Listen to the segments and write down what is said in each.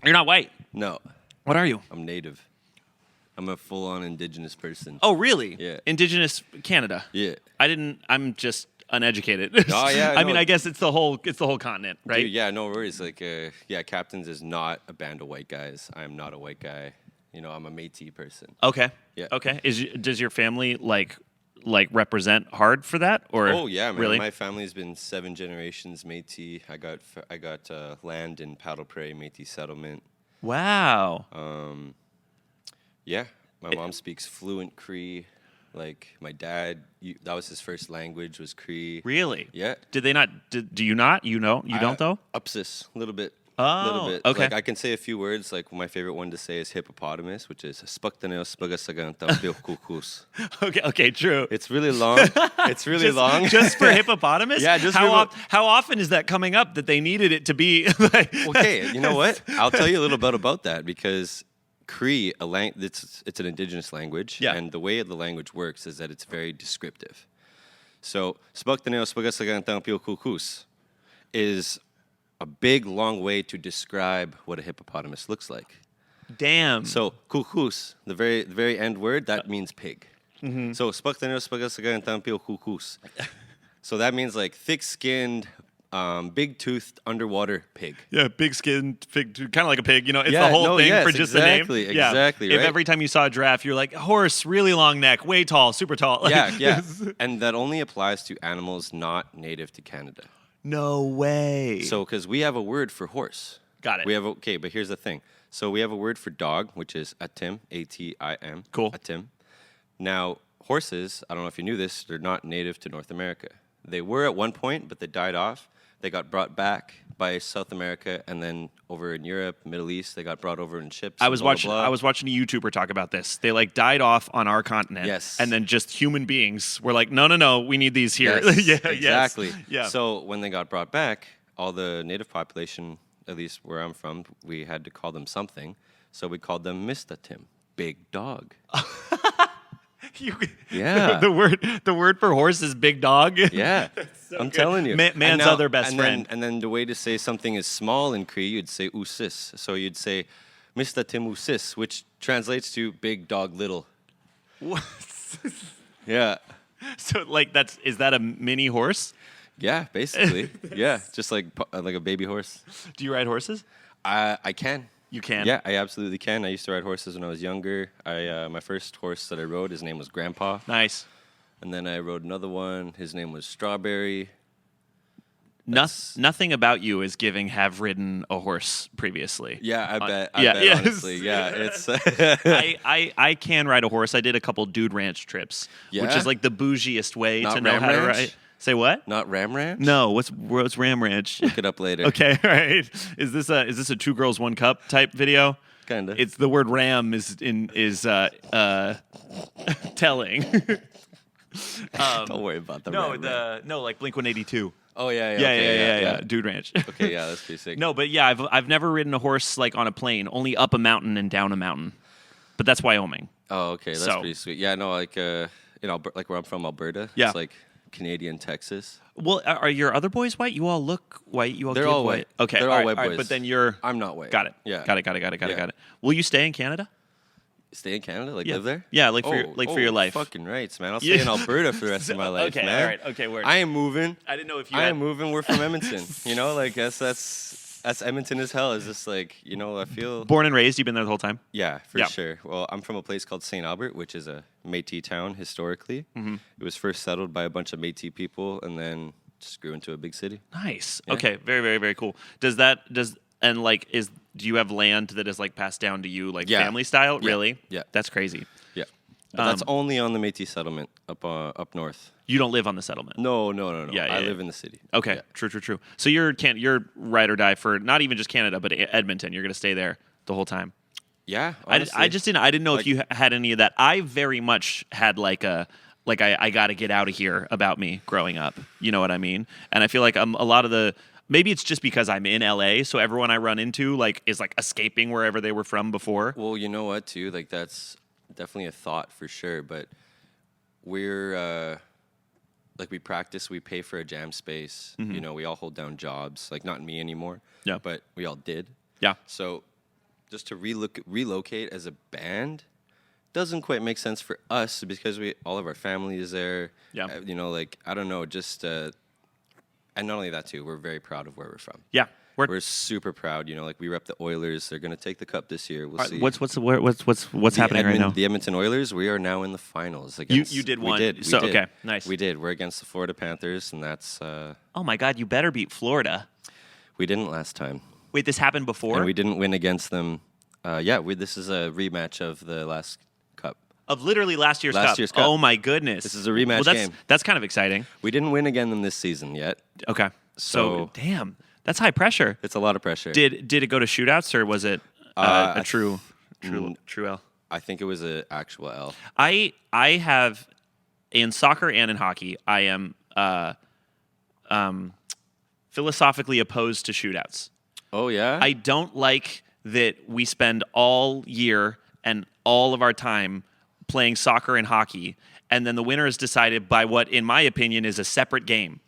You're not white. No, What are you? I'm native. I'm a full-on indigenous person. Oh, really? Yeah. Indigenous Canada. Yeah. I'm just uneducated. Oh, yeah, I no. mean, I guess it's the whole continent, right? Dude, yeah, no worries. Like, Captains is not a band of white guys. I am not a white guy. You know, I'm a Métis person. Okay. Yeah. Okay. Does your family like represent hard for that, or? Oh yeah, man. Really? My family's been 7 generations Métis. I got land in Paddle Prairie Métis settlement. Wow. Yeah, my mom speaks fluent Cree. Like my dad, that was his first language was Cree. Really? Yeah. Did they not? Do you not? You know? You don't though? Upsis, a little bit. Oh, little bit. okay. Like I can say a few words. Like my favorite one to say is hippopotamus, which is spuktaneo spagasagantambilkukus. Okay, true. It's really long. It's really long. Just for hippopotamus? Yeah, just how often is that coming up that they needed it to be? Like, okay, you know what? I'll tell you a little bit about that because Cree, it's an indigenous language, Yeah. and the way the language works is that it's very descriptive. So, spuktaneo spagasagantambilkukus is a big, long way to describe what a hippopotamus looks like. Damn. So, kukus, the very end word, that means pig. Mm-hmm. So, spuktaneo spagasagantambilkukus. So that means like thick-skinned, big-toothed underwater pig. Yeah, big skin, kind of like a pig. You know, it's Yeah, the whole no, thing yes, for just exactly, the name. Yeah. exactly, If right? every time you saw a giraffe, you're like, horse, really long neck, way tall, super tall. Like, Yeah. And that only applies to animals not native to Canada. No way. So, because we have a word for horse. Got it. Okay, but here's the thing. So we have a word for dog, which is atim, A-T-I-M. Cool. Atim. Now, horses, I don't know if you knew this, they're not native to North America. They were at one point, but they died off. They got brought back by South America, and then over in Europe, Middle East, they got brought over in ships. I was watching a YouTuber talk about this. They like died off on our continent. Yes. And then just human beings were like, no, we need these here. Yes, Yeah, exactly. Yes. Yeah. So when they got brought back, all the native population, at least where I'm from, we had to call them something. So we called them Mr. Tim, big dog. Yeah. The word for horse is big dog. Yeah. I'm telling you. Man's other best friend. And then the way to say something is small in Cree, you'd say usis. So you'd say Mr. Tim usis, which translates to big dog little. What? Yeah. So like is that a mini horse? Yeah, basically. Yeah, just like a baby horse. Do you ride horses? I can. You can? Yeah, I absolutely can. I used to ride horses when I was younger. My first horse that I rode, his name was Grandpa. Nice. And then I rode another one. His name was Strawberry. Nothing about you is giving have ridden a horse previously. Yeah, I bet. Yes. Honestly. Yeah, it's. I can ride a horse. I did a couple dude ranch trips, which Yeah? is like the bougiest way Not to know Ram how to Ranch? ride. Say what? Not Ram Ranch? No. What's Ram Ranch? Look it up later. Okay, all right. Is this a 2 girls 1 cup type video? Kinda. It's the word ram is telling. Don't worry about the No, Ram Ranch. like Blink-182. Oh, yeah. Yeah, Okay, yeah. Dude Ranch. Okay, yeah, that's pretty sick. No, but yeah, I've never ridden a horse like on a plane, only up a mountain and down a mountain. But that's Wyoming. Oh, okay, that's So- pretty sweet. Yeah, no, like, like where I'm from, Alberta. Yeah. It's like Canadian Texas. Well, are your other boys white? You all look white. You all They're give all white. Okay, They're all white boys. But then you're I'm not white. got it. Yeah. Got it. Will you stay in Canada? Stay in Canada? Like Yeah. live there? Yeah, like for your life. Fucking rights, man. I'll Yeah. stay in Alberta for the rest of my life, Okay, man. all right. Okay, word. I am moving. I didn't know if you I had... am moving. We're from Edmonton. You know, like that's Edmonton as hell. It's just like, I feel. Born and raised, you've been there the whole time? Yeah, for Yeah. sure. Well, I'm from a place called St. Albert, which is a Métis town historically. Mm-hmm. It was first settled by a bunch of Métis people, and then just grew into a big city. Nice. Yeah. Okay, very, very, very cool. Do you have land that is like passed down to you like Yeah. family style? Yeah. Really? Yeah. That's crazy. Yeah, but that's only on the Métis settlement up north. You don't live on the settlement. No. Yeah, I yeah. live in the city. Okay, Yeah. true. So you're ride or die for not even just Canada, but Edmonton. You're gonna stay there the whole time. Yeah, I honestly. just didn't know if Like- you had any of that. I very much had I got to get out of here about me growing up. You know what I mean? And I feel like a lot of the maybe it's just because I'm in LA, so everyone I run into is escaping wherever they were from before. Well, you know what, too? Like, that's definitely a thought for sure, but we're, we practice, we pay for a jam space. Mm-hmm. We all hold down jobs. Like, not me anymore. Yeah. But we all did. Yeah. So just to relocate as a band doesn't quite make sense for us because all of our family is there. Yeah. Like I don't know, just and not only that too, we're very proud of where we're from. Yeah. We're super proud. Like we rep the Oilers. They're gonna take the cup this year. We'll see. What's happening right now? The Edmonton Oilers. We are now in the finals. Against, you did one. We did. Okay, nice. We did. We're against the Florida Panthers, and that's. Oh my God! You better beat Florida. We didn't last time. Wait, this happened before? And we didn't win against them. This is a rematch of the last cup. Of literally last year's cup. Oh my goodness! This is a rematch game. That's kind of exciting. We didn't win against them this season yet. Okay. So damn. That's high pressure. It's a lot of pressure. Did it go to shootouts or was it a true L? I think it was an actual L. I have in soccer and in hockey. I am philosophically opposed to shootouts. Oh yeah. I don't like that we spend all year and all of our time playing soccer and hockey, and then the winner is decided by what, in my opinion, is a separate game.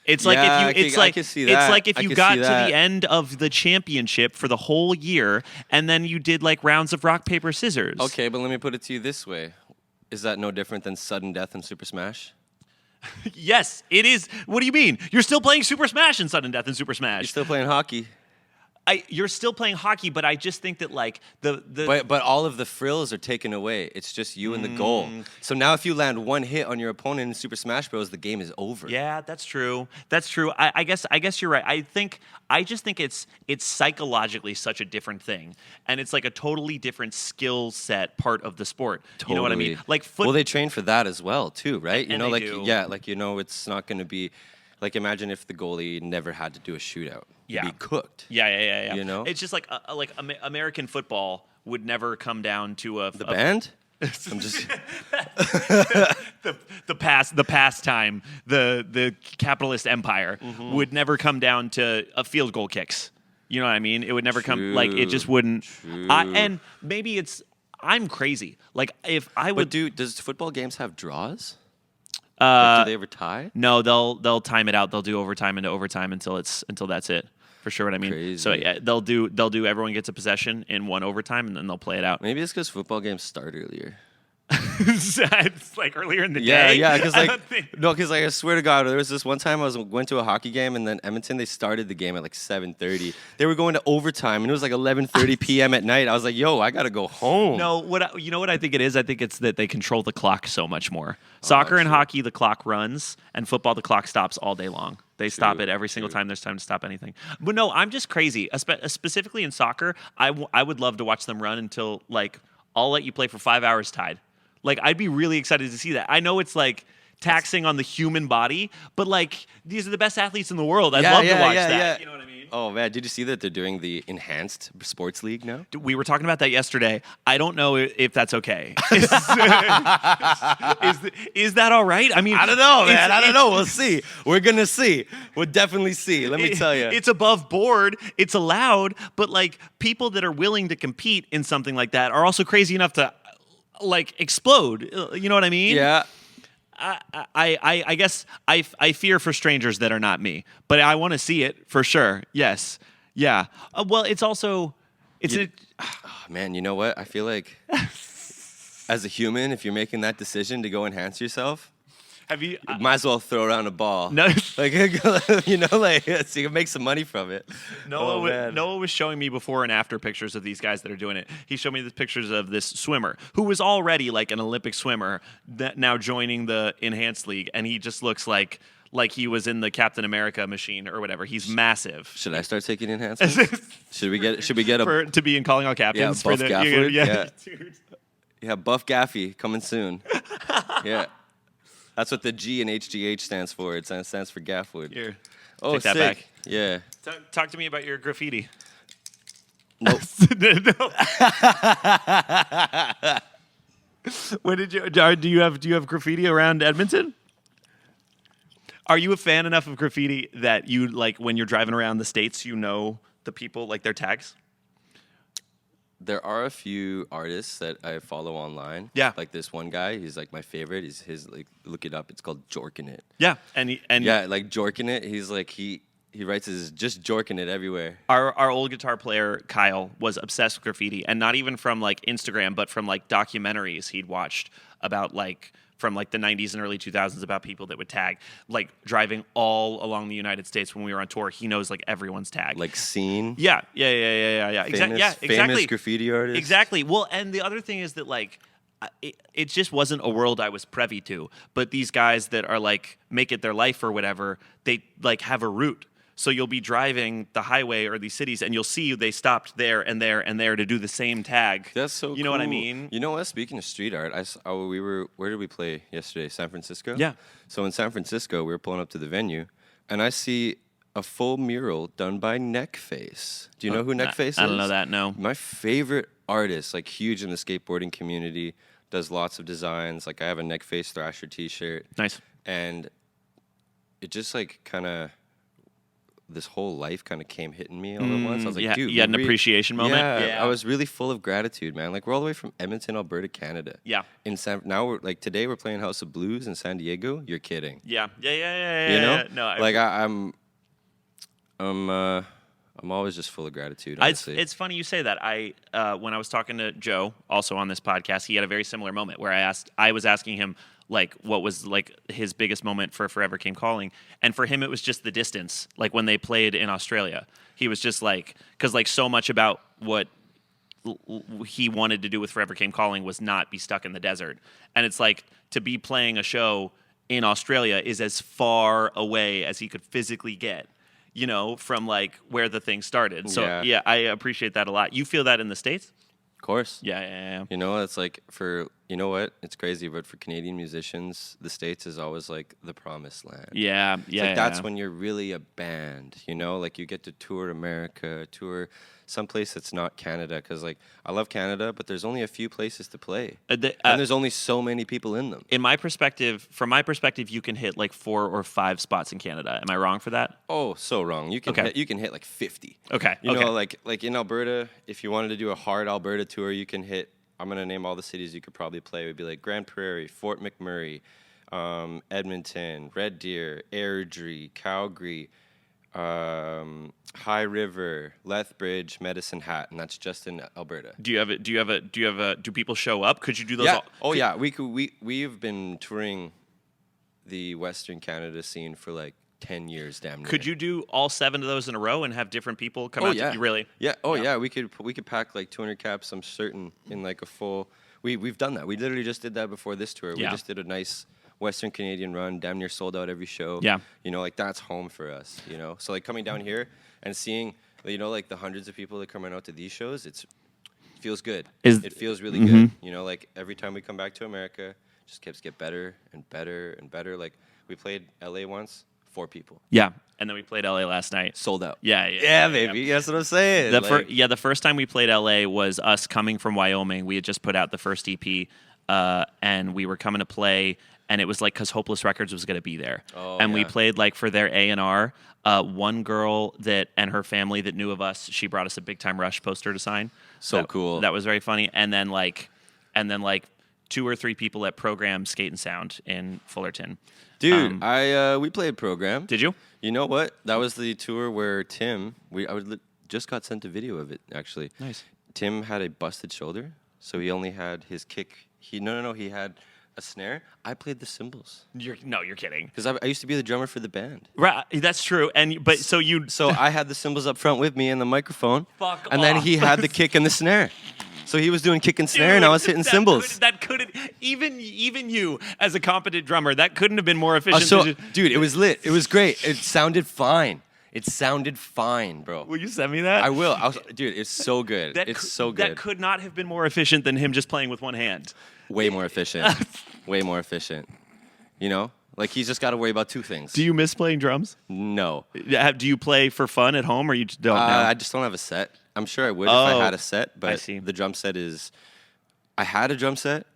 It's like if you got to the end of the championship for the whole year, and then you did like rounds of rock paper scissors. Okay, but let me put it to you this way: is that no different than sudden death in Super Smash? Yes, it is. What do you mean? You're still playing Super Smash in sudden death in Super Smash. You're still playing hockey. You're still playing hockey, but I just think that like But all of the frills are taken away. It's just you and the goal. So now if you land one hit on your opponent in Super Smash Bros, the game is over. Yeah, that's true. That's true. I guess you're right. I just think it's psychologically such a different thing, and it's like a totally different skill set part of the sport. Totally. You know what I mean? Like well, they train for that as well too, right? And they do. It's not going to be. Like, imagine if the goalie never had to do a shootout. Yeah. He'd be cooked. Yeah. You know? It's just like American football would never come down to the band? I'm just the pastime, the capitalist empire would never come down to a field goal kicks. You know what I mean? It would never come like it just wouldn't. And maybe I'm crazy. Like if I would does football games have draws? Do they ever tie? No, they'll time it out. They'll do overtime into overtime until that's it. For sure, what I mean. Crazy. So yeah, they'll do. Everyone gets a possession in one overtime, and then they'll play it out. Maybe it's because football games start earlier. It's like earlier in the day. Yeah. Because I swear to God, there was this one time I went to a hockey game, and then Edmonton they started the game at like 7:30. They were going to overtime, and it was like 11:30 p.m. at night. I was like, "Yo, I gotta go home." No, you know what I think it is? I think it's that they control the clock so much more. Soccer and hockey, the clock runs, and football, the clock stops all day long. They stop it every single time there's time to stop anything. But no, I'm just crazy. Specifically in soccer, I would love to watch them run until like I'll let you play for 5 hours tied. Like, I'd be really excited to see that. I know it's, like, taxing on the human body, but, like, these are the best athletes in the world. I'd love to watch that. Yeah. You know what I mean? Oh, man. Did you see that they're doing the enhanced sports league now? We were talking about that yesterday. I don't know if that's okay. Is that all right? I mean, I don't know, man. I don't know. We'll see. We're going to see. We'll definitely see. Let me tell you. It's above board. It's allowed. But, like, people that are willing to compete in something like that are also crazy enough to like explode. You know what I mean? Yeah. I guess I fear for strangers that are not me, but I want to see it for sure. Yes. Yeah. Well, it's also man, you know what? I feel like as a human, if you're making that decision to go enhance yourself, you might as well throw around a ball. No, like you know, like so you can make some money from it. Noah was showing me before and after pictures of these guys that are doing it. He showed me the pictures of this swimmer who was already like an Olympic swimmer that now joining the enhanced league, and he just looks like he was in the Captain America machine or whatever. He's massive. Should I start taking enhancements? Should we get a to be in Calling All Captains? Buff Gafford? Yeah. Yeah, Buff Gaffy coming soon. Yeah. That's what the G in HGH stands for. It stands for Gaffwood. Here, take that sick. back. Yeah. Talk to me about your graffiti. Nope. No. When did do you have graffiti around Edmonton? Are you a fan enough of graffiti that you like when you're driving around the States, you know the people, like their tags? There are a few artists that I follow online. Yeah. Like this one guy, he's like my favorite. He's his like look it up. It's called Jorkin It. Yeah. And yeah, like Jorkin It. He's like he writes is just jorking it everywhere. Our old guitar player Kyle was obsessed with graffiti, and not even from like Instagram, but from like documentaries he'd watched about like from like the 90s and early 2000s about people that would tag, like driving all along the United States when we were on tour. He knows like everyone's tag. Like Scene? Yeah. Exactly. Famous graffiti artist? Exactly. Well, and the other thing is that like it just wasn't a world I was privy to. But these guys that are like make it their life or whatever, they like have a route. So you'll be driving the highway or these cities, and you'll see they stopped there and there and there to do the same tag. That's so cool. You know what I mean? You know what? Speaking of street art, where did we play yesterday? San Francisco? Yeah. So in San Francisco, we were pulling up to the venue, and I see a full mural done by Neckface. Do you know who Neckface is? I don't know that, no. My favorite artist, like huge in the skateboarding community, does lots of designs. Like I have a Neckface Thrasher t-shirt. Nice. And it just like kind of... this whole life kind of came hitting me all at once. I was like, dude. You had an appreciation moment? Yeah, I was really full of gratitude, man. Like, we're all the way from Edmonton, Alberta, Canada. Yeah. Now, today we're playing House of Blues in San Diego. You're kidding. Yeah. You know? No, like, I'm always just full of gratitude, honestly. It's funny you say that. When I was talking to Joe, also on this podcast, he had a very similar moment where I was asking him, like, what was like his biggest moment for Forever Came Calling, and for him it was just the distance. Like when they played in Australia, he was just like, because like so much about what he wanted to do with Forever Came Calling was not be stuck in the desert, and it's like to be playing a show in Australia is as far away as he could physically get, you know, from like where the thing started. So yeah, I appreciate that a lot. You feel that in the States? Of course. Yeah. You know, it's like you know what? It's crazy, but for Canadian musicians, the States is always like the promised land. Yeah. That's when you're really a band, you know? Like you get to tour America, tour someplace that's not Canada, because like I love Canada, but there's only a few places to play, and there's only so many people in them. From my perspective, you can hit like 4 or 5 spots in Canada. Am I wrong for that? Oh, so wrong. You can hit like 50. Okay. You know, like in Alberta, if you wanted to do a hard Alberta tour, you can hit. I'm gonna name all the cities you could probably play. It would be like Grand Prairie, Fort McMurray, Edmonton, Red Deer, Airdrie, Calgary. High River, Lethbridge, Medicine Hat, and that's just in Alberta. Do people show up? Could you do those? Yeah. We've been touring the Western Canada scene for like 10 years, damn near. Could you do all 7 of those in a row and have different people come out? Yeah. Really? Yeah. Yeah. We could pack like 200 caps. I'm certain in like a full. We've done that. We literally just did that before this tour. Yeah. We just did a nice Western Canadian run, damn near sold out every show. Yeah. You know, like that's home for us, you know? So like coming down here and seeing, you know, like the hundreds of people that come out to these shows, it feels good. It feels really good. You know, like every time we come back to America, just keeps get better and better and better. Like we played LA once, 4 people. Yeah. And then we played LA last night. Sold out. Yeah, baby. That's what I'm saying. The first time we played LA was us coming from Wyoming. We had just put out the first EP, and we were coming to play. And it was like because Hopeless Records was going to be there, we played like for their A&R. One girl and her family that knew of us, she brought us a Big Time Rush poster to sign. Cool. That was very funny. And then like 2 or 3 people at Program Skate and Sound in Fullerton. Dude, we played Program. Did you? You know what? That was the tour where Tim. Just got sent a video of it actually. Nice. Tim had a busted shoulder, so he only had his kick. He had a snare. I played the cymbals. You're kidding. Because I used to be the drummer for the band. Right, that's true. So I had the cymbals up front with me and the microphone. Fuck and off. then he had the kick and the snare. So he was doing kick and snare, and I was hitting cymbals. That couldn't even you as a competent drummer, that couldn't have been more efficient. Dude, it was lit. It was great. It sounded fine. Bro. Will you send me that? I will. Dude, it's so good. That could not have been more efficient than him just playing with one hand. Way more efficient. Way more efficient. You know? Like, he's just got to worry about 2 things. Do you miss playing drums? No. Do you play for fun at home, or you don't know? I just don't have a set. I'm sure I would if I had a set, but I see. The drum set is... I had a drum set,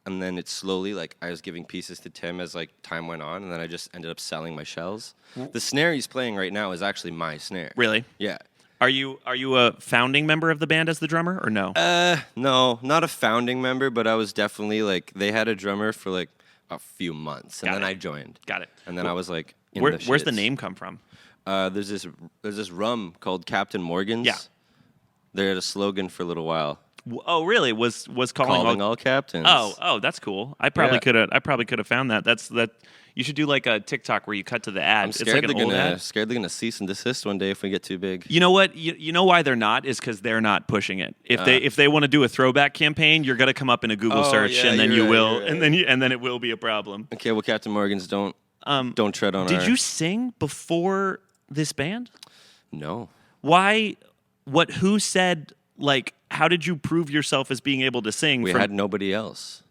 and then it slowly, like, I was giving pieces to Tim as, like, time went on, and then I just ended up selling my shells. The snare he's playing right now is actually my snare. Really? Yeah. Are you a founding member of the band as the drummer, or no? No, not a founding member, but I was definitely, like, they had a drummer for, like, a few months, and then I joined. Got it. And then I was, like, where's the name come from? There's this rum called Captain Morgan's. Yeah. They had a slogan for a little while. Oh, really? Was calling all captains. Oh, that's cool. I probably Yeah. could have found that. That you should do like a TikTok where you cut to the ad. I'm It's scared like an old ad. they're gonna cease and desist one day if we get too big. You know what? You know why they're not is because they're not pushing it. If they want to do a throwback campaign, you're gonna come up in a Google search, yeah, and then you're you right, will, you're right. and then it will be a problem. Okay, well, Captain Morgan's don't tread on. Did you sing before this band? No. Why? What? Who said? Like, how did you prove yourself as being able to sing? We had nobody else.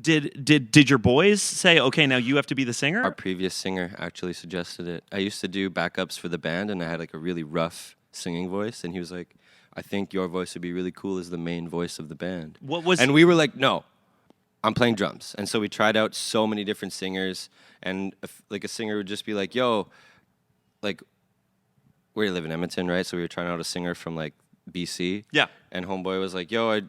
Did your boys say, okay, now you have to be the singer? Our previous singer actually suggested it. I used to do backups for the band, and I had like a really rough singing voice, and he was like, "I think your voice would be really cool as the main voice of the band." And we were like, "No, I'm playing drums." And so we tried out so many different singers, and like a singer would just be like, "Yo, like, we live in Edmonton, right?" So we were trying out a singer from like BC. Yeah. And homeboy was like, "Yo,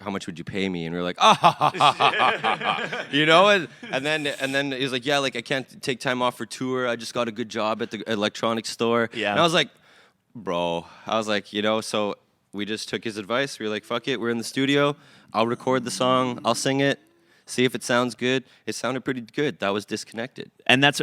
how much would you pay me?" And we were like, "Ah, ha, ha, ha, ha, ha, ha." You know, and then he was like, "Yeah, like I can't take time off for tour. I just got a good job at the electronics store." Yeah. And I was like, "Bro," I was like, so we just took his advice. We were like, "Fuck it, we're in the studio. I'll record the song. I'll sing it. See if it sounds good." It sounded pretty good. That was Disconnected. And that's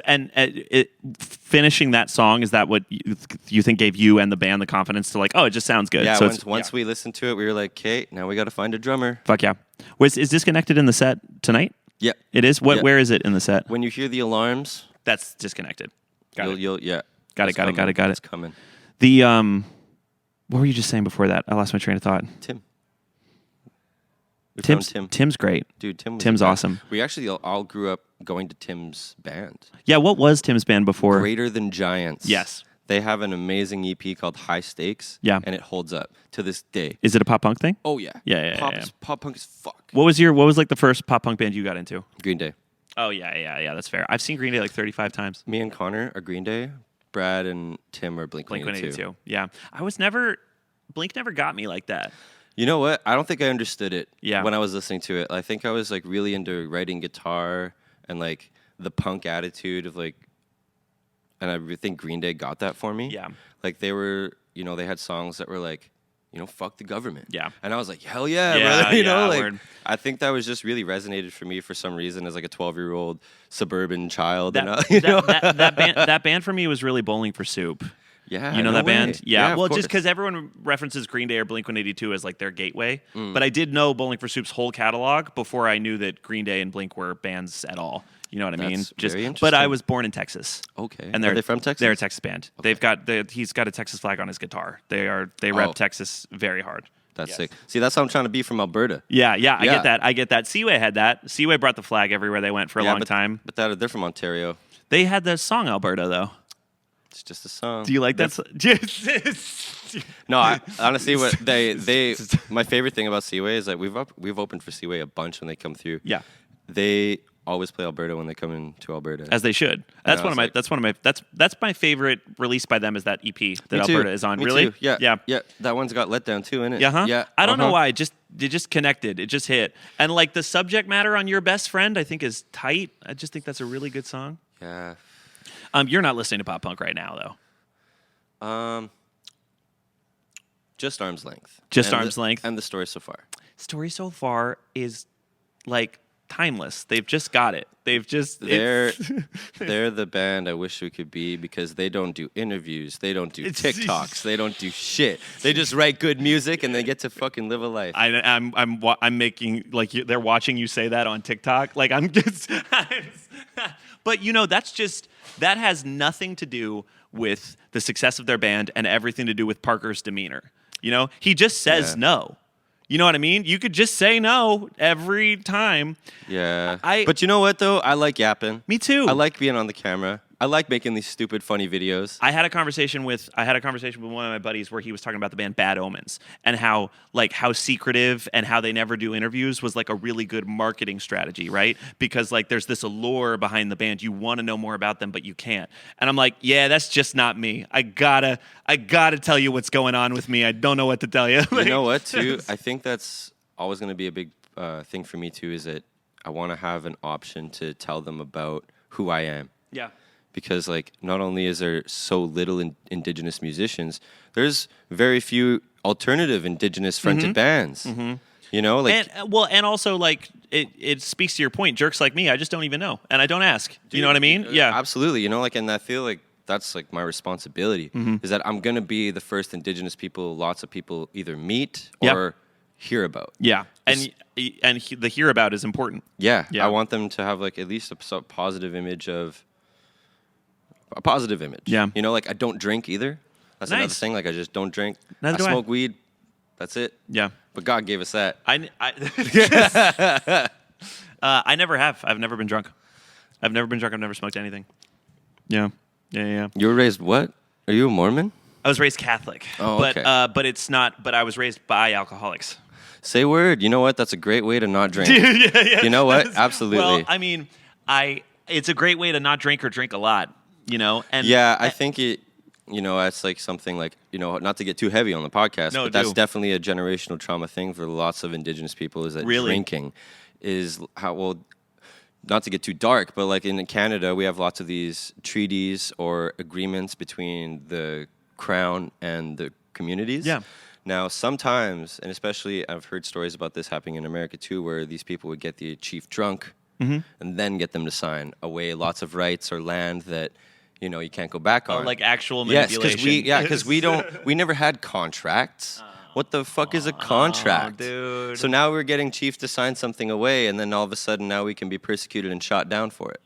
finishing that song. Is that what you think gave you and the band the confidence to like? Oh, it just sounds good. Yeah. So once we listened to it, we were like, "Okay, now we got to find a drummer." fuck yeah. Is Disconnected in the set tonight? Yeah. It is. Yeah. Where is it in the set? When you hear the alarms, That's Disconnected. Got it. yeah. Got it. It's coming. The what were you just saying before that? I lost my train of thought. Tim. We found Tim. Tim's great. Dude, Tim's Tim's awesome. We actually all grew up going to Tim's band. Yeah, what was Tim's band before? Greater Than Giants. Yes. They have an amazing EP called High Stakes. Yeah. And it holds up to this day. Is it a pop punk thing? Oh, yeah. Yeah. Pop punk as fuck. What was like the first pop punk band you got into? Green Day. Oh yeah, that's fair. I've seen Green Day like 35 times. Me and Connor are Green Day. Brad and Tim are Blink-182. Yeah. Blink never got me like that. You know what? I don't think I understood it Yeah. when I was listening to it. I think I was like really into writing guitar and like the punk attitude of like, and I think Green Day got that for me. Yeah. Like they were, they had songs that were like, fuck the government. Yeah. And I was like, hell yeah, Yeah, brother. yeah, Like word. I think that was just really resonated for me for some reason as like a 12-year-old suburban child. That band for me was really Bowling for Soup. Yeah. You know no that way. band? Yeah. of Well, just course. because everyone references Green Day or Blink-182 as like their gateway. But I did know Bowling for Soup's whole catalog before I knew that Green Day and Blink were bands at all. You know what I mean? That's very But I interesting. was born in Texas. Okay. And Are they from Texas? They're a Texas band. He's got a Texas flag on his guitar. They rep Texas very hard. That's Yes. sick. See, that's how I'm trying to be from Alberta. Yeah, I get that. Seaway had that. Seaway brought the flag everywhere they went for a long time. But they're from Ontario. They had the song Alberta though. It's just a song. Do you like that? No, honestly, my favorite thing about Seaway is that we've opened for Seaway a bunch when they come through. Yeah. They always play Alberta when they come into Alberta. As they should. That's my favorite release by them is that EP that Me too. Alberta is on. Me Really? too. Yeah. Yeah. Yeah. That one's got let down too, innit? Yeah, huh? Yeah. I don't know why. It just connected. It just hit. And like the subject matter on Your Best Friend, I think is tight. I just think that's a really good song. Yeah. You're not listening to pop punk right now though. Just Arm's Length. Just Arm's Length. And The Story So Far. Story So Far is like timeless. They've just got it. They're the band I wish we could be because they don't do interviews, they don't do TikToks, they don't do shit. They just write good music and they get to fucking live a life. I'm making like they're watching you say that on TikTok. Like I'm just, but that has nothing to do with the success of their band and everything to do with Parker's demeanor. He just says no. You know what I mean? You could just say no every time. Yeah. I- But you know what though? I like yapping. Me too. I like being on the camera. I like making these stupid, funny videos. I had a conversation with one of my buddies where he was talking about the band Bad Omens and how secretive and how they never do interviews was like a really good marketing strategy, right? Because like there's this allure behind the band. You want to know more about them, but you can't. And I'm like, yeah, that's just not me. I gotta tell you what's going on with me. I don't know what to tell you. You know what, too? I think that's always going to be a big thing for me, too, is that I want to have an option to tell them about who I am. Yeah. because like not only is there so little indigenous musicians, there's very few alternative indigenous fronted bands. You know, like and also like it speaks to your point. Jerks like me, I just don't even know, and I don't ask. Do you know what I mean? Yeah, absolutely. You know, like, and I feel like that's like my responsibility is that I'm gonna be the first indigenous people lots of people either meet or hear about. Yeah, and the hear about is important. Yeah, I want them to have like at least a positive image of a positive image. Yeah, you know, like I don't drink either. That's another thing. Like I just don't drink. I smoke weed. That's it. Yeah. But God gave us that. I never have. I've never been drunk. I've never smoked anything. Yeah. You were raised what? Are you a Mormon? I was raised Catholic. Oh, okay. But it's not. But I was raised by alcoholics. Say word. You know what? That's a great way to not drink. Yeah. You know what? Absolutely. Well, I mean, it's a great way to not drink or drink a lot. You know. And yeah, I think it. You know, that's like something like, you know, not to get too heavy on the podcast, but that's definitely a generational trauma thing for lots of indigenous people is that drinking is how, well, not to get too dark, but like in Canada, we have lots of these treaties or agreements between the crown and the communities. Yeah. Now, sometimes, and especially I've heard stories about this happening in America too, where these people would get the chief drunk and then get them to sign away lots of rights or land that, you know, you can't go back on. Like actual manipulation. Yes, because we never had contracts. What the fuck is a contract? Dude. So now we're getting chief to sign something away, and then all of a sudden now we can be persecuted and shot down for it.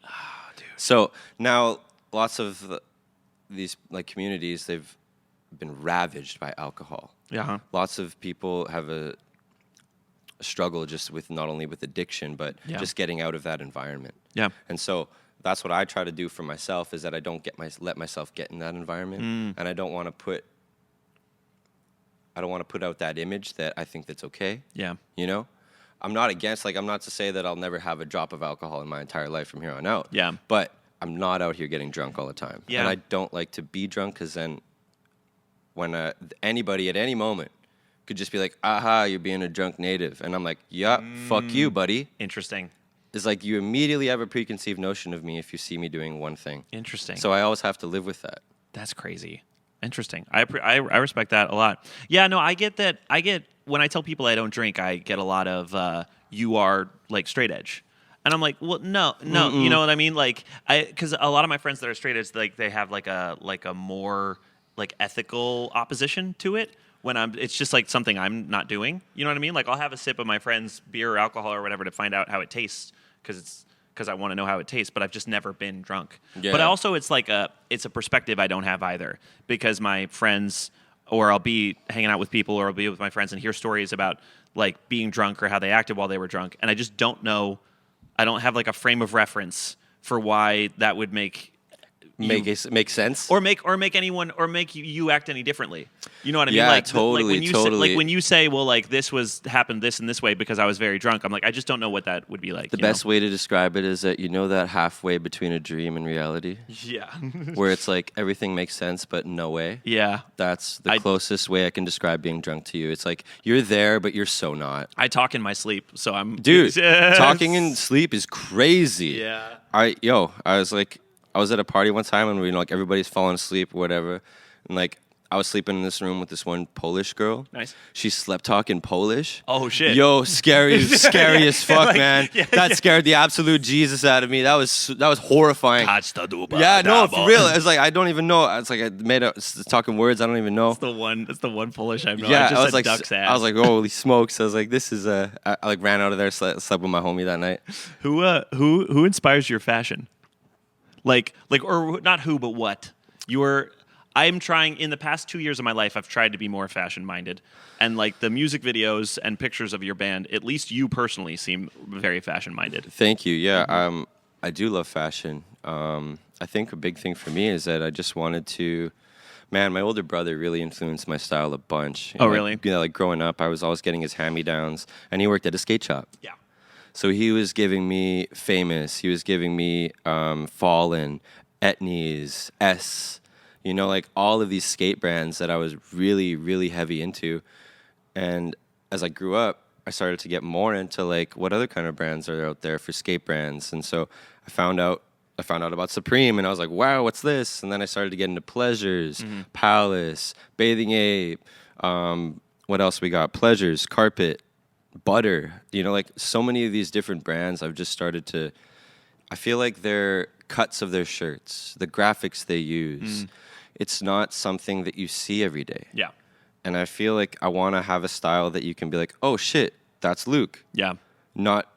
Dude. So now lots of these like communities, they've been ravaged by alcohol. Yeah. Lots of people have a struggle just with not only with addiction, but just getting out of that environment. Yeah. And so that's what I try to do for myself is that I don't let myself get in that environment, and I don't want to put out that image that I think that's okay. Yeah, you know, I'm not against. Like, I'm not to say that I'll never have a drop of alcohol in my entire life from here on out. Yeah, but I'm not out here getting drunk all the time. Yeah, and I don't like to be drunk because then when anybody at any moment could just be like, "Aha, you're being a drunk native," and I'm like, "Yeah, fuck you, buddy." Interesting. Is like you immediately have a preconceived notion of me if you see me doing one thing. Interesting. So I always have to live with that. That's crazy. Interesting. I respect that a lot. Yeah, no, I get that. When I tell people I don't drink, I get a lot of you are like straight edge. And I'm like, well, no, you know what I mean? Like, because a lot of my friends that are straight edge, like they have like a more like ethical opposition to it. It's just like something I'm not doing. You know what I mean? Like I'll have a sip of my friend's beer or alcohol or whatever to find out how it tastes. Because I want to know how it tastes, but I've just never been drunk. Yeah. But also, it's a perspective I don't have either, because my friends, or I'll be hanging out with people, or I'll be with my friends and hear stories about like being drunk or how they acted while they were drunk, and I just don't know. I don't have like a frame of reference for why that would make sense, or make anyone, or make you act any differently. You know what I mean? Yeah, like, totally. Like when you say, well, like this happened this and this way because I was very drunk. I'm like, I just don't know what that would be like. The best way to describe it is that that halfway between a dream and reality. Yeah. Where it's like everything makes sense, but no way. Yeah. That's the closest way I can describe being drunk to you. It's like you're there, but you're so not. I talk in my sleep, so I'm. Dude, talking in sleep is crazy. Yeah. I was at a party one time and like everybody's falling asleep or whatever, and like I was sleeping in this room with this one Polish girl. Nice. She slept talking Polish. Oh shit. Yo, scary as fuck, like, man. Yeah, that scared the absolute Jesus out of me. That was horrifying. Yeah, no, for real. It's like I don't even know. It's like I made up talking words I don't even know. That's the one Polish I know. Yeah, I was like, I was like, holy smokes. I was like, this is I like ran out of there, slept with my homie that night. Who inspires your fashion? Like, or not who, but what? I'm trying, in the past 2 years of my life, I've tried to be more fashion-minded. And, like, the music videos and pictures of your band, at least you personally seem very fashion-minded. Thank you. Yeah, I do love fashion. I think a big thing for me is that I just wanted to... Man, my older brother really influenced my style a bunch. Oh, really? Like growing up, I was always getting his hand-me-downs, and he worked at a skate shop. Yeah. So he was giving me Famous. He was giving me Fallen, Etnies, S... like all of these skate brands that I was really, really heavy into. And as I grew up, I started to get more into like what other kind of brands are out there for skate brands. And so I found out I found out about Supreme, and I was like, wow, what's this? And then I started to get into Pleasures, Palace, Bathing Ape. What else we got? Pleasures, Carpet, Butter. You know, like so many of these different brands. I've just started to. I feel like their cuts of their shirts, the graphics they use, it's not something that you see every day. Yeah. And I feel like I want to have a style that you can be like, oh shit, that's Luke. Yeah. Not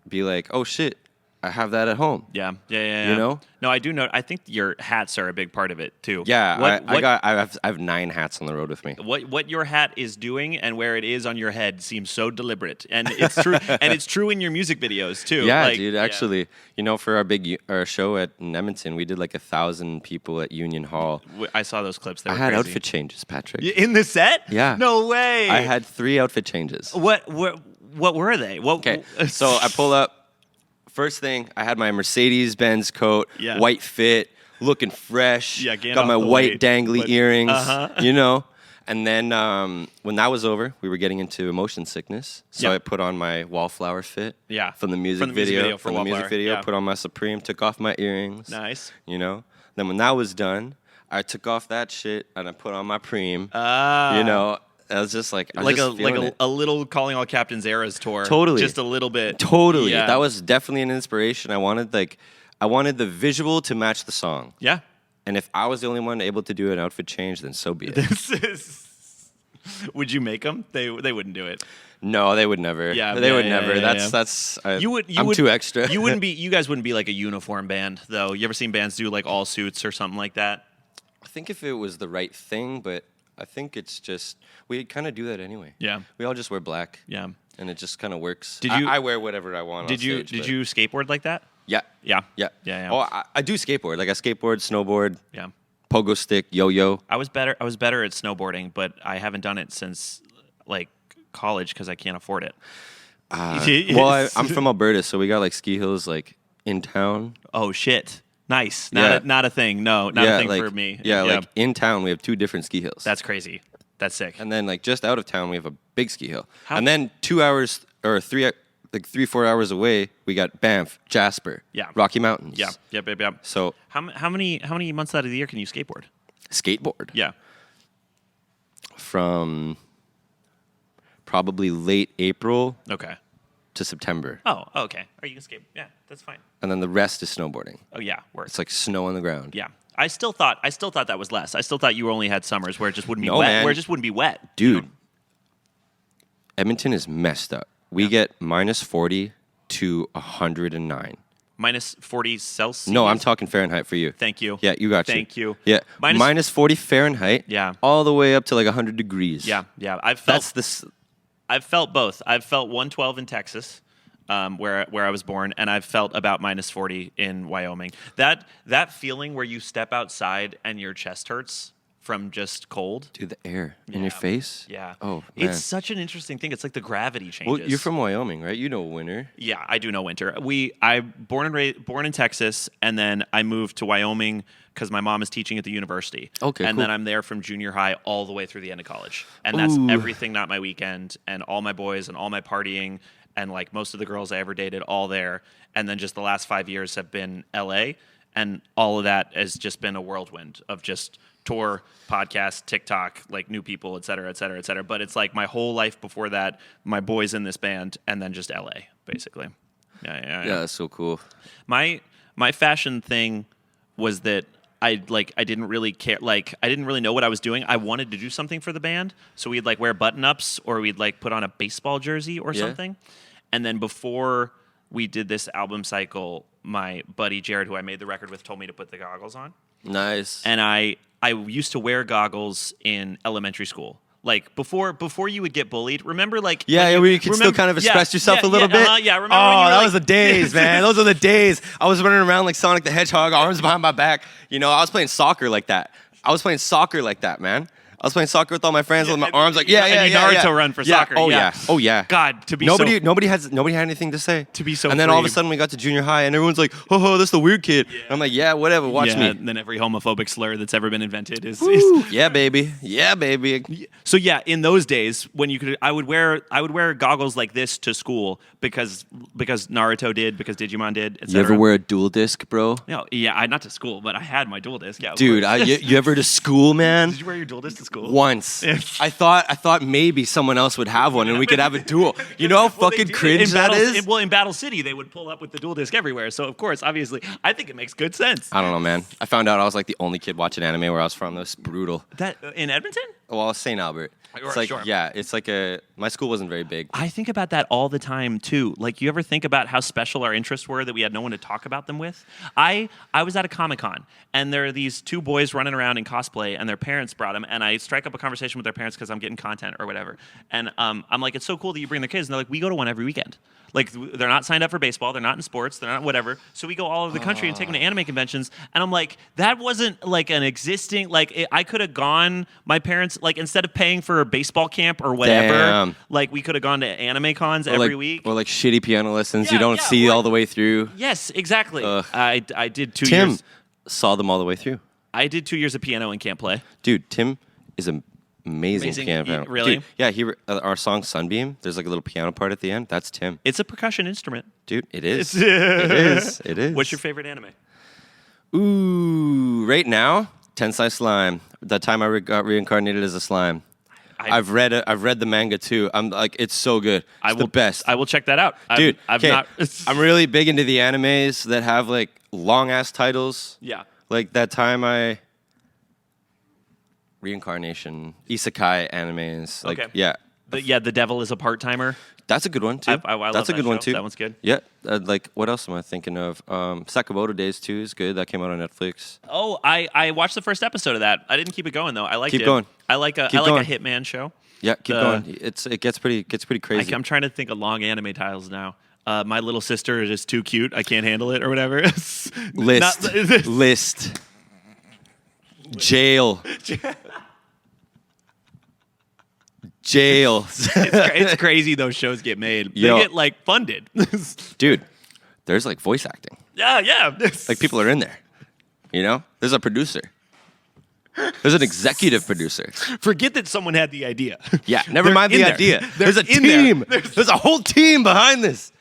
be like, oh shit, I have that at home. Yeah. You know? No, I do know. I think your hats are a big part of it too. Yeah, I have 9 hats on the road with me. What your hat is doing and where it is on your head seems so deliberate, and it's true. And it's true in your music videos too. Yeah, like, dude. Actually, you know, for our show at Edmonton, we did like 1,000 people at Union Hall. I saw those clips. They were I had crazy. outfit changes, Patrick. In the set. Yeah. No way. I had 3 outfit changes. What were they? Okay, so I pull up. First thing, I had my Mercedes-Benz coat, white fit, looking fresh. Yeah, got my white dangly earrings, you know. And then when that was over, we were getting into motion sickness. So I put on my Wallflower fit from the music video. Put on my Supreme, took off my earrings. Nice. You know. Then when that was done, I took off that shit and I put on my Preem. You know. I was just like, a little Calling All Captains Eras tour. Totally. Just a little bit. Totally. Yeah. That was definitely an inspiration. I wanted the visual to match the song. Yeah. And if I was the only one able to do an outfit change, then so be it. Would you make them? They wouldn't do it. No, they would never. Yeah, they would never. Yeah. I'm too extra. You guys wouldn't be like a uniform band though. You ever seen bands do like all suits or something like that? I think if it was the right thing, but I think it's just we kind of do that anyway. Yeah, we all just wear black. Yeah, and it just kind of works. Did you? I wear whatever I want. Did you skateboard like that? Yeah. Yeah. Oh, I do skateboard. Like I skateboard, snowboard. Yeah. Pogo stick, yo-yo. I was better at snowboarding, but I haven't done it since like college because I can't afford it. Well, I'm from Alberta, so we got like ski hills like in town. Oh shit. Nice. Not a thing. No, not a thing for me. Yeah, like in town we have 2 different ski hills. That's crazy. That's sick. And then like just out of town we have a big ski hill. And then 2 hours or 3-4 hours away we got Banff, Jasper, Rocky Mountains. Yeah. Yep. So how many months out of the year can you skateboard? Skateboard. Yeah. From probably late April. Okay. To September. Oh, okay. Or you can skate. Yeah, that's fine. And then the rest is snowboarding. Oh yeah, it's like snow on the ground. Yeah. I still thought that was less. I still thought you only had summers where it just wouldn't be wet. Man. Where it just wouldn't be wet. Dude, you know? Edmonton is messed up. We get -40 to 109. -40 Celsius? No, I'm talking Fahrenheit for you. Thank you. Yeah, you got you. Thank you. Yeah, -40 Fahrenheit. Yeah. All the way up to like 100 degrees. Yeah. I've felt both. I've felt 112 in Texas, where I was born, and I've felt about -40 in Wyoming. That feeling where you step outside and your chest hurts from just cold. Dude, the air in your face. Yeah. Oh, man. It's such an interesting thing. It's like the gravity changes. Well, you're from Wyoming, right? You know winter. Yeah, I do know winter. I born in Texas, and then I moved to Wyoming because my mom is teaching at the university. Okay, and cool. then I'm there from junior high all the way through the end of college, and that's everything, not my weekend, and all my boys and all my partying, and like most of the girls I ever dated, all there. And then just the last 5 years have been LA, and all of that has just been a whirlwind of just tour, podcast, TikTok, like new people, et cetera, et cetera, et cetera. But it's like my whole life before that, my boys in this band, and then just LA, basically. Yeah, that's so cool. My fashion thing was that I didn't really care. Like, I didn't really know what I was doing. I wanted to do something for the band, so we'd like wear button-ups, or we'd like put on a baseball jersey or something. And then before we did this album cycle, my buddy Jared, who I made the record with, told me to put the goggles on. Nice. And I used to wear goggles in elementary school. Like before you would get bullied. Remember, like where you could still kind of express yourself a little bit. Remember when that was the days, man. Those were the days. I was running around like Sonic the Hedgehog, arms behind my back. You know, I was playing soccer like that. Man. I was playing soccer with all my friends with my arms like, yeah, and you Naruto run for soccer. Oh, yeah. Oh, yeah. God, to be nobody had anything to say. To be so And then all of a free. sudden we got to junior high and everyone's like, oh, that's the weird kid. And I'm like, yeah, whatever, watch me. And then every homophobic slur that's ever been invented is Yeah, baby. Yeah, baby. So yeah, in those days when you could, I would wear goggles like this to school because Naruto did, because Digimon did. Et You ever cetera. wear a dual disc, bro? No, yeah, not to school, but I had my dual disc. Yeah, of Dude, course. you ever to school, man? Did you wear your dual disc to school? Once. I thought maybe someone else would have one and we could have a duel. You know how Well, they fucking do. cringe In that Battle- is? Well, in Battle City, they would pull up with the dual disc everywhere. So of course, obviously, I think it makes good sense. I don't know, man. I found out I was like the only kid watching anime where I was from. That was brutal. That in Edmonton? Well, St. Albert. It's like, Sure. yeah, it's like my school wasn't very big. I think about that all the time too. Like, you ever think about how special our interests were that we had no one to talk about them with? I was at a Comic-Con, and there are these two boys running around in cosplay, and their parents brought them, and I strike up a conversation with their parents because I'm getting content or whatever. And I'm like, it's so cool that you bring the kids. And they're like, we go to one every weekend. Like, they're not signed up for baseball, they're not in sports, they're not whatever. So we go all over the country and take them to anime conventions. And I'm like, that wasn't like an existing, like, I could have gone, my parents, like, instead of paying for a baseball camp or whatever, Damn. like, we could have gone to anime cons Or every like, week. Or like shitty piano lessons you Yeah, don't yeah, see or- all the way through. Yes, exactly. Ugh. I did 2 Tim years. saw them all the way through. I did 2 years of piano and can't play. Dude, Tim is an amazing piano player. Really? Dude, yeah, our song Sunbeam, there's like a little piano part at the end. That's Tim. It's a percussion instrument. Dude, it is. It's- It is. What's your favorite anime? Ooh, right now, Tensai Slime. That time I got reincarnated as a slime. I've read the manga too. I'm like, it's so good. It's the best. I will check that out. Dude, I've okay, not. I'm really big into the animes that have like long ass titles. Yeah. Like that time reincarnation, isekai animes. Like, Okay. yeah. The devil is a part timer. That's a good one too. I love That's a that good one show. too. That one's good. Yeah. Like what else am I thinking of? Sakamoto Days 2 is good. That came out on Netflix. Oh, I watched the first episode of that. I didn't keep it going though. I liked it. Keep going. I like a Keep going. Hitman show. Yeah, keep going. It gets pretty crazy. I'm trying to think of long anime titles now. My little sister is just too cute. I can't handle it or whatever. List. Jail. Jail. It's crazy those shows get made. They Yo. get like funded. Dude, there's like voice acting. yeah. Like people are in there. You know? There's a producer. There's an executive producer. Forget that someone had the idea. Yeah, never They're mind in the there. idea. They're There's a in there. team. There's a whole team behind this.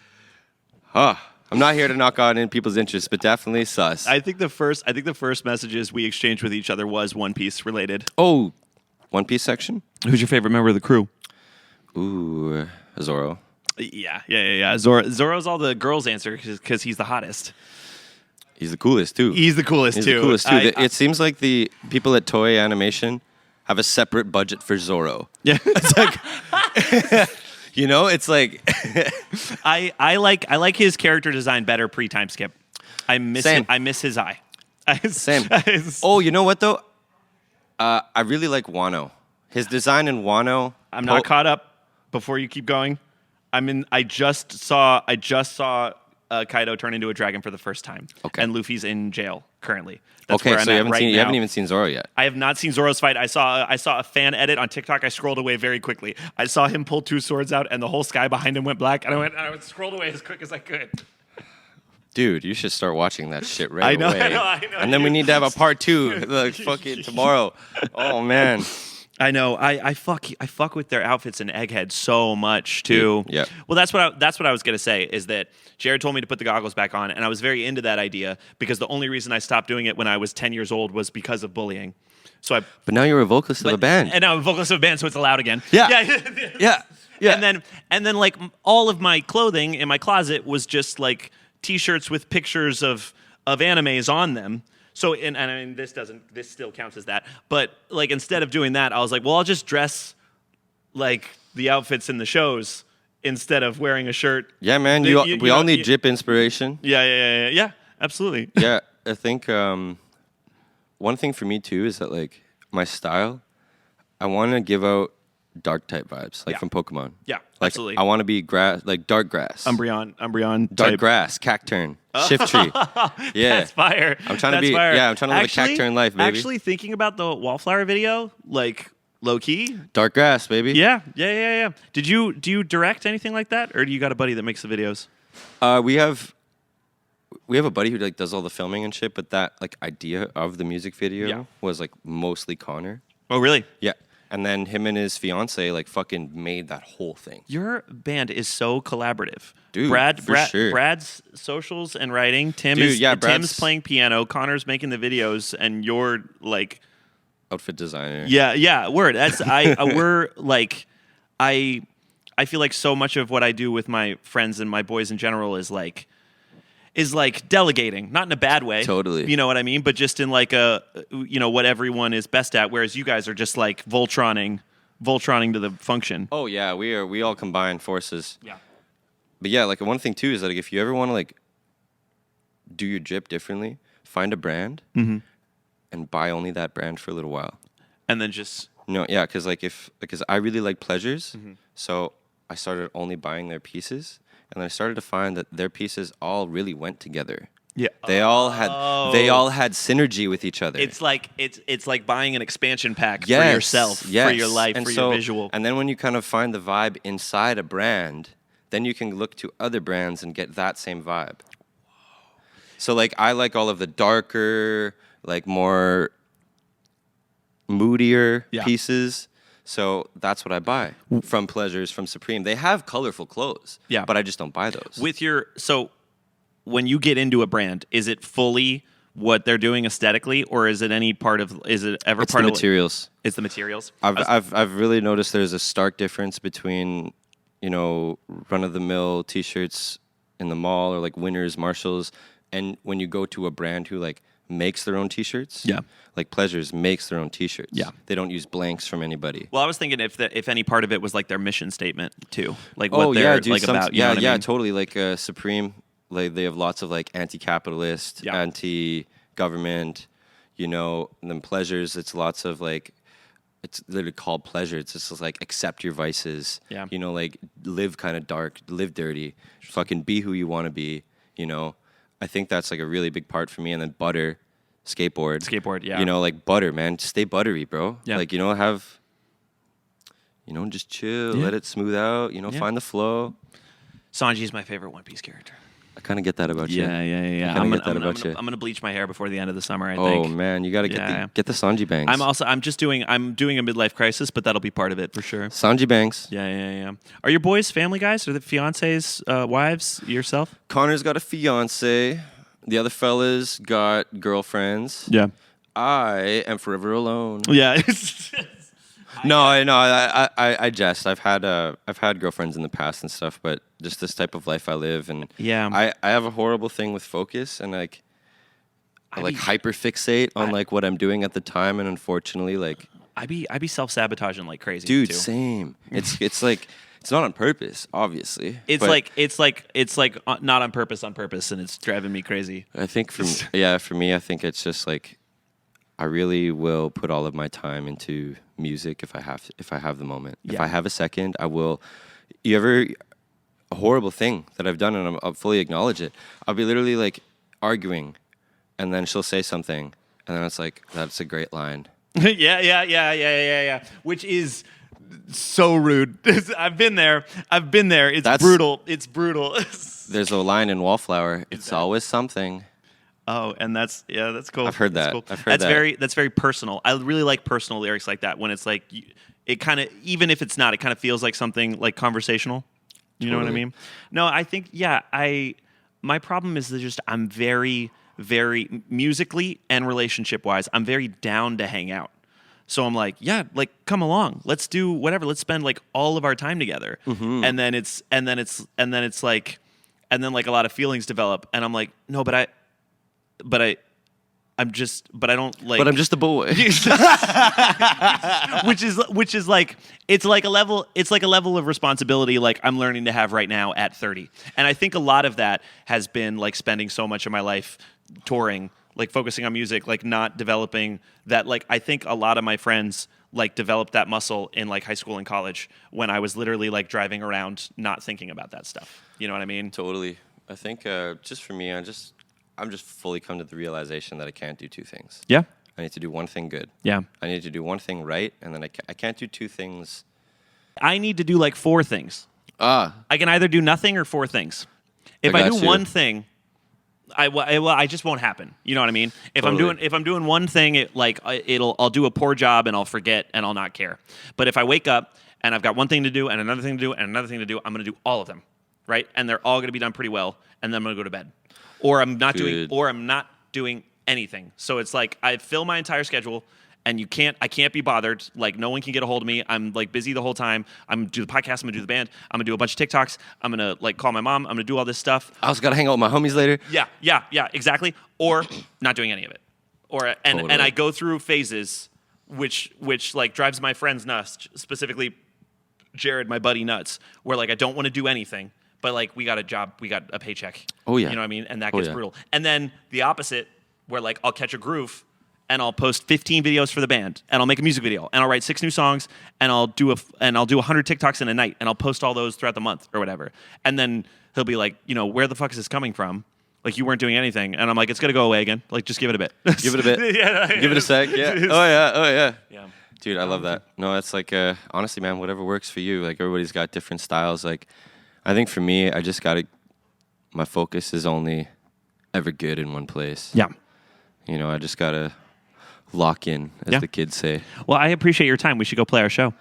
I'm not here to knock on in people's interests, but definitely sus. I think the first messages we exchanged with each other was One Piece related. Oh, One Piece section? Who's your favorite member of the crew? Ooh, Zoro. Yeah. Zoro's all the girls' answer because he's the hottest. He's the coolest too. He's the coolest too. It seems like the people at Toei Animation have a separate budget for Zoro. Yeah. It's like, you know, it's like I like his character design better pre-time skip. I miss Same. I miss his eye. Same. Oh, you know what though? I really like Wano. His design in Wano. I'm not caught up. Before you keep going, I just saw Kaido turn into a dragon for the first time. Okay. And Luffy's in jail currently. That's Okay, where I'm so you at haven't right seen, you now. haven't even seen Zoro yet. I have not seen Zoro's fight. I saw a fan edit on TikTok. I scrolled away very quickly. I saw him pull two swords out, and the whole sky behind him went black. And I scrolled away as quick as I could. Dude, you should start watching that shit right I know, away. I know. And then we need to have a part 2, like fucking tomorrow. Oh man. I know. I fuck with their outfits and Egghead so much too. Yeah. Well, that's what I was gonna say is that Jared told me to put the goggles back on, and I was very into that idea because the only reason I stopped doing it when I was 10 years old was because of bullying. So But now you're a vocalist of a band. and now I'm a vocalist of a band, so it's allowed again. Yeah. Yeah. And then like all of my clothing in my closet was just like T-shirts with pictures of animes on them. So, and I mean, this still counts as that. But, like, instead of doing that, I was like, well, I'll just dress like the outfits in the shows instead of wearing a shirt. Yeah, man. We all need drip inspiration. Yeah, absolutely. Yeah, I think one thing for me, too, is that, like, my style, I want to give out dark type vibes, like from Pokemon. Yeah, like, absolutely. I want to be dark grass. Umbreon Dark type. grass, Cacturn, Shift Tree. Yeah. That's fire. I'm trying to That's be, fire. yeah, I'm trying to live a Cacturn life, baby. Actually, thinking about the Wallflower video, like, Low key. Dark Grass, baby. Yeah. Do you direct anything like that, or do you got a buddy that makes the videos? We have a buddy who like does all the filming and shit, but that like idea of the music video was like mostly Connor. Oh, really? Yeah. And then him and his fiance like fucking made that whole thing. Your band is so collaborative. Dude, for sure. Brad's socials and writing. Tim's playing piano. Connor's making the videos, and you're like outfit designer. Yeah. Word. That's we're like I feel like so much of what I do with my friends and my boys in general is like delegating, not in a bad way. Totally. You know what I mean? But just in like what everyone is best at, whereas you guys are just like Voltroning to the function. Oh yeah, we all combine forces. Yeah. But yeah, like one thing too is that like, if you ever want to like do your drip differently, find a brand and buy only that brand for a little while. And then just because I really like Pleasures, so I started only buying their pieces. And then I started to find that their pieces all really went together. Yeah, they all had synergy with each other. It's like buying an expansion pack for yourself, for your life, and for your visual. And then when you kind of find the vibe inside a brand, then you can look to other brands and get that same vibe. So like I like all of the darker, like more moodier pieces. So that's what I buy from Pleasures, from Supreme. They have colorful clothes, but I just don't buy those. So when you get into a brand, is it fully what they're doing aesthetically, or is it any part of? Is it ever it's part the of materials? It's the materials. I've really noticed there's a stark difference between run of the mill T-shirts in the mall or like Winners, Marshalls, and when you go to a brand who like makes their own T-shirts. Yeah. Like Pleasures makes their own T-shirts. Yeah. They don't use blanks from anybody. Well, I was thinking if any part of it was like their mission statement too, like what they're like about. You know what I mean? Totally. Like Supreme, like they have lots of like anti-capitalist, anti-government. And then Pleasures, it's lots of like, it's literally called pleasure. It's just like accept your vices. Yeah. Like live kind of dark, live dirty, fucking be who you want to be. I think that's like a really big part for me. And then Butter, skateboard, yeah. Like Butter, man, stay buttery, bro. Yeah. Like just chill, let it smooth out. Find the flow. Sanji's my favorite One Piece character. I kind of get that about you. Yeah. I'm gonna bleach my hair before the end of the summer. I think. Oh man, you gotta get the Sanji bangs. I'm doing a midlife crisis, but that'll be part of it for sure. Sanji bangs. Yeah. Are your boys family guys? Are the fiancés wives? Yourself? Connor's got a fiance. The other fellas got girlfriends. Yeah. I am forever alone. Yeah. No, I jest. I've had girlfriends in the past and stuff, but just this type of life I live, and I have a horrible thing with focus, and like I hyperfixate on like what I'm doing at the time, and unfortunately, like I be self-sabotaging like crazy. Dude, too. Same. It's like it's not on purpose, obviously. It's like not on purpose, and it's driving me crazy. I think for me, I think it's just like I really will put all of my time into music if I have the moment. Yeah. If I have a second, I will. A horrible thing that I've done, and I'll fully acknowledge it. I'll be literally like arguing, and then she'll say something, and then it's like, that's a great line. Yeah. Which is so rude. I've been there. It's brutal. There's a line in Wallflower. It's always something. Oh, and that's cool. I've heard that. Cool. That's very personal. I really like personal lyrics like that when it's like it kind of, even if it's not, it kind of feels like something like conversational. You know what I mean? No, I think my problem is that just I'm very, very musically and relationship wise, I'm very down to hang out. So I'm like, like come along, let's do whatever. Let's spend like all of our time together. Mm-hmm. And then it's like a lot of feelings develop, and I'm like, no, but I don't like. But I'm just a boy. which is like it's like a level of responsibility like I'm learning to have right now at 30. And I think a lot of that has been like spending so much of my life touring, like focusing on music, like not developing that. Like I think a lot of my friends like developed that muscle in like high school and college when I was literally like driving around not thinking about that stuff. You know what I mean? Totally. I think just for me, I'm just fully come to the realization that I can't do two things. Yeah. I need to do one thing good. Yeah. I need to do one thing right, and then I can't do two things. I need to do like 4 things. I can either do nothing or 4 things. If I do one thing, I just won't happen. You know what I mean? If I'm doing one thing, I'll do a poor job and I'll forget and I'll not care. But if I wake up and I've got one thing to do and another thing to do and another thing to do, I'm going to do all of them, right? And they're all going to be done pretty well, and then I'm going to go to bed, or I'm not doing anything. So it's like I fill my entire schedule. And I can't be bothered. Like, no one can get a hold of me. I'm like busy the whole time. I'm gonna do the podcast. I'm gonna do the band. I'm gonna do a bunch of TikToks. I'm gonna like call my mom. I'm gonna do all this stuff. I also gotta hang out with my homies later. Yeah, exactly. Or not doing any of it. And I go through phases, which like drives my friends nuts. Specifically, Jared, my buddy, nuts. Where like I don't want to do anything, but like we got a job, we got a paycheck. Oh yeah. You know what I mean? And that gets brutal. And then the opposite, where like I'll catch a groove. And I'll post 15 videos for the band, and I'll make a music video, and I'll write 6 new songs, and I'll do 100 TikToks in a night, and I'll post all those throughout the month or whatever. And then he'll be like, where the fuck is this coming from? Like, you weren't doing anything. And I'm like, it's gonna go away again. Like, just give it a bit. Give it a bit. Give it a sec. Yeah. Oh yeah. Yeah. Dude, I love that. No, it's like honestly, man, whatever works for you. Like, everybody's got different styles. Like, I think for me, I just gotta. My focus is only ever good in one place. Yeah. I just gotta lock in, as the kids say. Well, I appreciate your time. We should go play our show.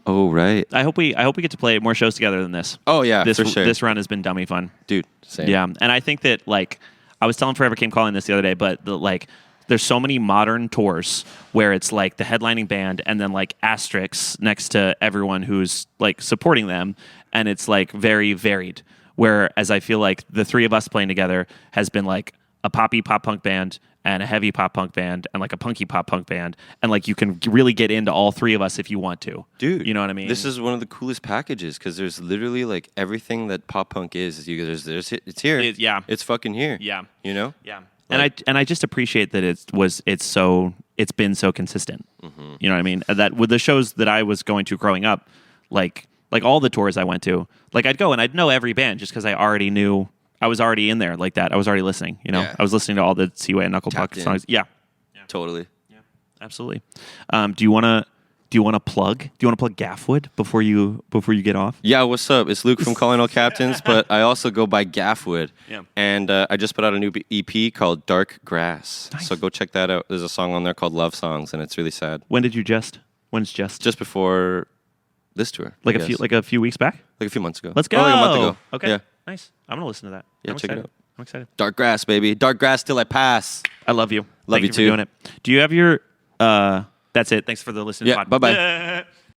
Oh, right. I hope we get to play more shows together than this. Oh, yeah, for sure. This run has been dummy fun. Dude, same. Yeah, and I think that, like, I was telling Forever Came Calling this the other day, but, there's so many modern tours where it's, like, the headlining band and then, like, asterisks next to everyone who's, like, supporting them, and it's, like, very varied. Whereas I feel like the 3 of us playing together has been, like, a poppy pop-punk band and a heavy pop-punk band and, like, a punky pop-punk band. And, like, you can really get into all 3 of us if you want to. Dude. You know what I mean? This is one of the coolest packages because there's literally, like, everything that pop-punk is. It's here. It's fucking here. Yeah. You know? Yeah. And I just appreciate that it's been so consistent. Mm-hmm. You know what I mean? That with the shows that I was going to growing up, like all the tours I went to, like, I'd go and I'd know every band just because I already knew. I was already in there like that. I was already listening. I was listening to all the Seaway and Knuckle Puck songs. Yeah, totally. Yeah, absolutely. Do you want to plug Gaffwood before you get off? Yeah, what's up? It's Luke from Calling All Captains, but I also go by Gaffwood. Yeah. And I just put out a new EP called Dark Grass. Nice. So go check that out. There's a song on there called Love Songs, and it's really sad. When's just? Just before this tour. Like a few weeks back? Like a few months ago. Let's go. Oh, like a month ago. Okay. Yeah. Nice. I'm gonna listen to that. Yeah, I'm check excited. it out. I'm excited. Dark Grass, baby. Dark Grass till I pass. I love you. Love Thank you for too. doing it. Do you have your? That's it. Thanks for the listening. Yeah. Bye bye.